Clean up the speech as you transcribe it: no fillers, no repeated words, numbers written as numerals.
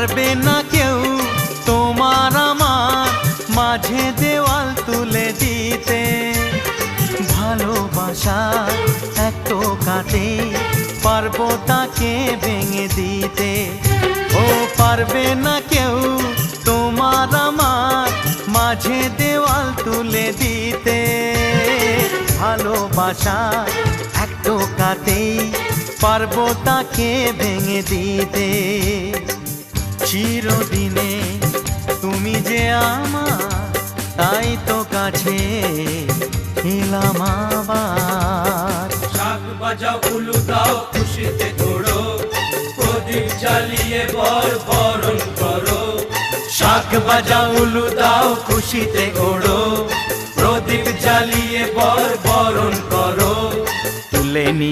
পারবে না কেউ তোমার আমার মাঝে দেওয়াল তুলে দিতে। ভালোবাসা এক টোকাতে পারবো তাকে ভেঙে দিতে। ও পারবে না কেউ তোমার আমার মাঝে দেওয়াল তুলে দিতে। ভালোবাসা এক টোকাতেই পারবো তাকে ভেঙে দিতে। চিরদিনে তুমি যে আমার, তাই তো কাছে এলাম আবার। শাক বাজাও উলু দাও খুশিতে ঘোড়ো, প্রদীপ জ্বালিয়ে বরণ করো। শাক বাজাও উলু দাও খুশিতে ঘোড়ো, প্রদীপ জ্বালিয়ে বরণ করো। তুলে নি